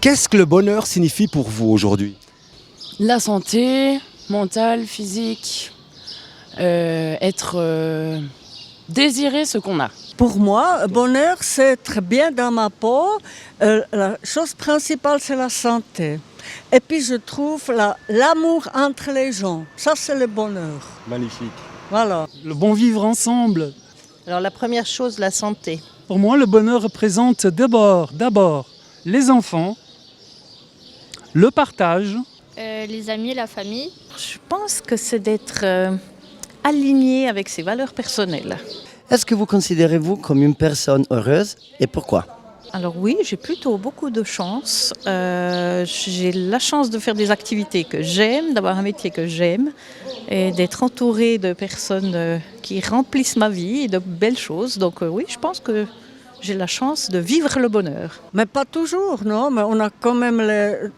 Qu'est-ce que le bonheur signifie pour vous aujourd'hui? La santé, mentale, physique, désirer ce qu'on a. Pour moi, bonheur, c'est être bien dans ma peau. La chose principale, c'est la santé. Et puis, je trouve l'amour entre les gens. Ça, c'est le bonheur. Magnifique. Voilà. Le bon vivre ensemble. Alors la première chose, la santé. Pour moi, le bonheur représente d'abord les enfants, le partage. Les amis, la famille. Je pense que c'est d'être aligné avec ses valeurs personnelles. Est-ce que vous considérez-vous comme une personne heureuse et pourquoi? Alors oui, j'ai plutôt beaucoup de chance. J'ai la chance de faire des activités que j'aime, d'avoir un métier que j'aime et d'être entourée de personnes qui remplissent ma vie et de belles choses. Donc oui, je pense que j'ai la chance de vivre le bonheur. Mais pas toujours, non. Mais on a quand même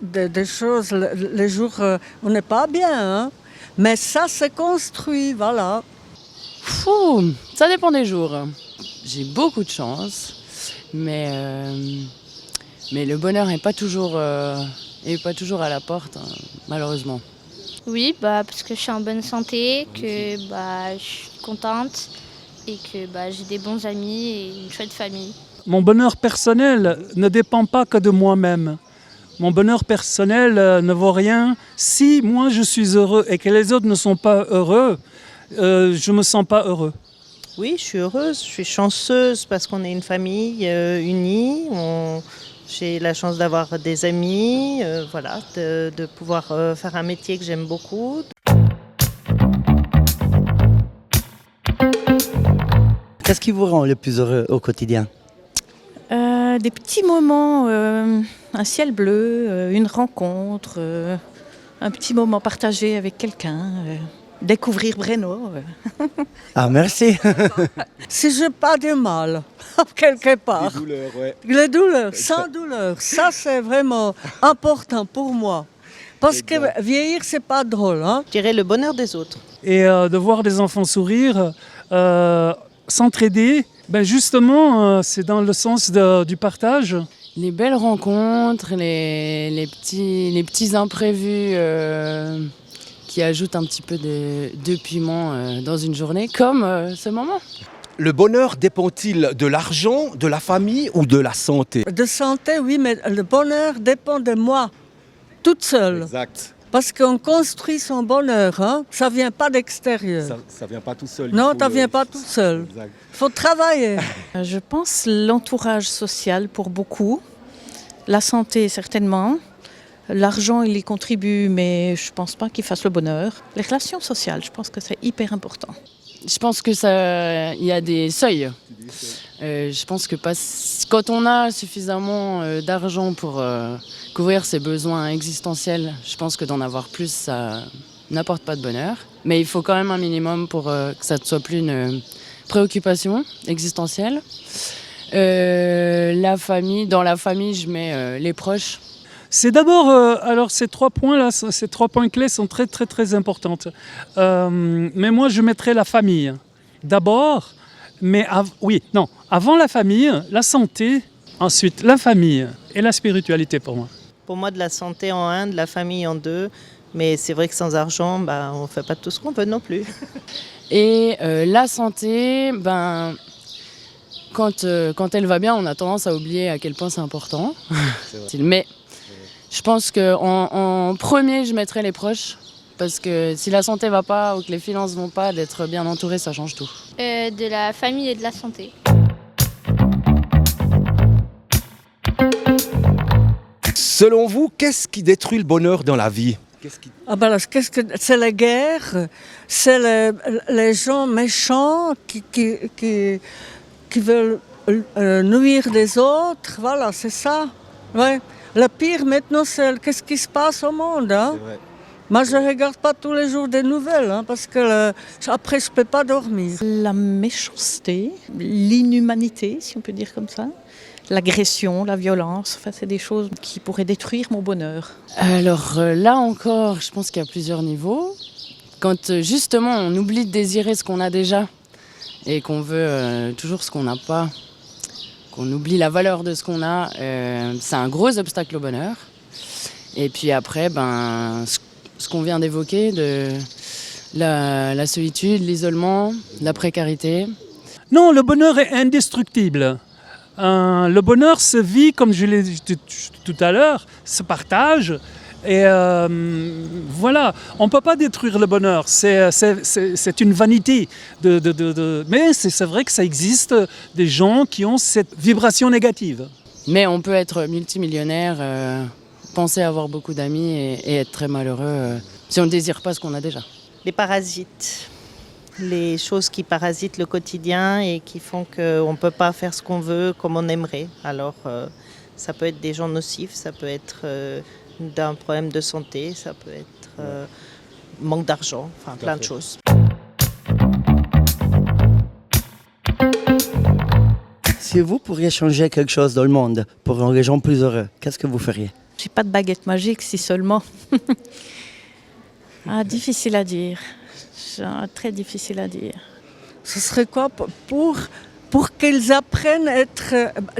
des choses, les jours où on n'est pas bien. Hein. Mais ça, c'est construit, voilà. Ça dépend des jours. J'ai beaucoup de chance, mais le bonheur n'est pas toujours à la porte, hein, malheureusement. Oui, parce que je suis en bonne santé, que je suis contente et que j'ai des bons amis et une chouette famille. Mon bonheur personnel ne dépend pas que de moi-même. Mon bonheur personnel ne vaut rien. Si moi je suis heureux et que les autres ne sont pas heureux, je ne me sens pas heureux. Oui, je suis heureuse, je suis chanceuse parce qu'on est une famille unie. J'ai la chance d'avoir des amis, de pouvoir faire un métier que j'aime beaucoup. Qu'est-ce qui vous rend le plus heureux au quotidien? Des petits moments, un ciel bleu, une rencontre, un petit moment partagé avec quelqu'un, découvrir Breno. Ah, merci. Si je n'ai pas de mal, quelque part. Les douleurs, ouais. Les douleurs, sans douleur. Ça, c'est vraiment important pour moi. Parce que vieillir, c'est pas drôle. Hein? Je dirais le bonheur des autres. Et de voir des enfants sourire, s'entraider, justement, c'est dans le sens du partage. Les belles rencontres, les petits imprévus qui ajoutent un petit peu de piment dans une journée, comme ce moment. Le bonheur dépend-il de l'argent, de la famille ou de la santé? De santé, oui, mais le bonheur dépend de moi, toute seule. Exact. Parce qu'on construit son bonheur, hein? Ça ne vient pas d'extérieur. Ça vient pas tout seul. Non, ça ne vient pas tout seul. Exact. Il faut travailler. Je pense l'entourage social pour beaucoup, la santé certainement, l'argent il y contribue mais je ne pense pas qu'il fasse le bonheur. Les relations sociales, je pense que c'est hyper important. Je pense que il y a des seuils. Je pense que quand on a suffisamment d'argent pour couvrir ses besoins existentiels, je pense que d'en avoir plus, ça n'apporte pas de bonheur. Mais il faut quand même un minimum pour que ça ne soit plus une préoccupation existentielle. Dans la famille, je mets les proches. C'est d'abord, alors ces 3 points-là, ces 3 points clés sont très très très importantes. Mais moi je mettrais la famille d'abord, mais avant la famille, la santé, ensuite la famille et la spiritualité pour moi. Pour moi, de la santé en un, de la famille en deux. Mais c'est vrai que sans argent, on ne fait pas tout ce qu'on veut non plus. Et la santé, quand elle va bien, on a tendance à oublier à quel point c'est important. Mais je pense qu'en premier, je mettrais les proches. Parce que si la santé va pas ou que les finances vont pas, d'être bien entouré, ça change tout. De la famille et de la santé. Selon vous, qu'est-ce qui détruit le bonheur dans la vie? C'est la guerre, c'est les gens méchants qui veulent nuire des autres. Voilà, c'est ça. Ouais. Le pire maintenant, c'est qu'est-ce qui se passe au monde. Hein? C'est vrai. Moi, je ne regarde pas tous les jours des nouvelles, hein, parce que après, je ne peux pas dormir. La méchanceté, l'inhumanité, si on peut dire comme ça, l'agression, la violence, c'est des choses qui pourraient détruire mon bonheur. Alors là encore, je pense qu'il y a plusieurs niveaux. Quand justement on oublie de désirer ce qu'on a déjà et qu'on veut toujours ce qu'on n'a pas, qu'on oublie la valeur de ce qu'on a, c'est un gros obstacle au bonheur. Et puis après, ce qu'on vient d'évoquer, de la solitude, l'isolement, la précarité. Non, le bonheur est indestructible. Le bonheur se vit, comme je l'ai dit tout à l'heure, se partage. Et voilà, on ne peut pas détruire le bonheur, c'est une vanité. Mais c'est vrai que ça existe des gens qui ont cette vibration négative. Mais on peut être multimillionnaire, penser avoir beaucoup d'amis et être très malheureux si on ne désire pas ce qu'on a déjà. Les parasites, les choses qui parasitent le quotidien et qui font qu'on ne peut pas faire ce qu'on veut comme on aimerait. Alors ça peut être des gens nocifs, ça peut être d'un problème de santé, ça peut être manque d'argent, enfin plein de choses. Si vous pourriez changer quelque chose dans le monde pour rendre les gens plus heureux, qu'est-ce que vous feriez? J'ai pas de baguette magique, si seulement. Difficile à dire. Très difficile à dire. Ce serait quoi pour qu'ils apprennent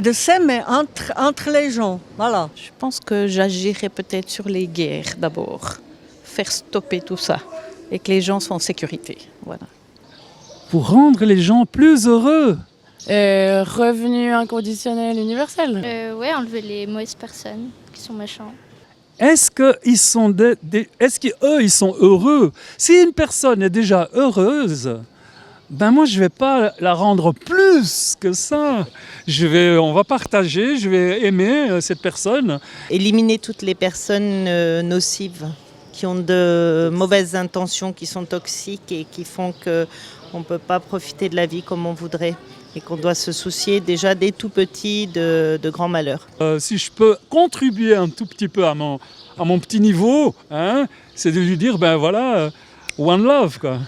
de s'aimer entre les gens. Voilà. Je pense que j'agirais peut-être sur les guerres d'abord. Faire stopper tout ça et que les gens soient en sécurité. Voilà. Pour rendre les gens plus heureux. Revenu inconditionnel universel. Ouais, enlever les mauvaises personnes qui sont méchants. Est-ce qu'ils sont, ils sont heureux? Si une personne est déjà heureuse, moi je ne vais pas la rendre plus que ça. On va partager, je vais aimer cette personne. Éliminer toutes les personnes nocives qui ont de mauvaises intentions, qui sont toxiques et qui font qu'on ne peut pas profiter de la vie comme on voudrait. Et qu'on doit se soucier déjà dès tout petit de grands malheurs. Si je peux contribuer un tout petit peu à mon petit niveau, c'est de lui dire, one love, quoi.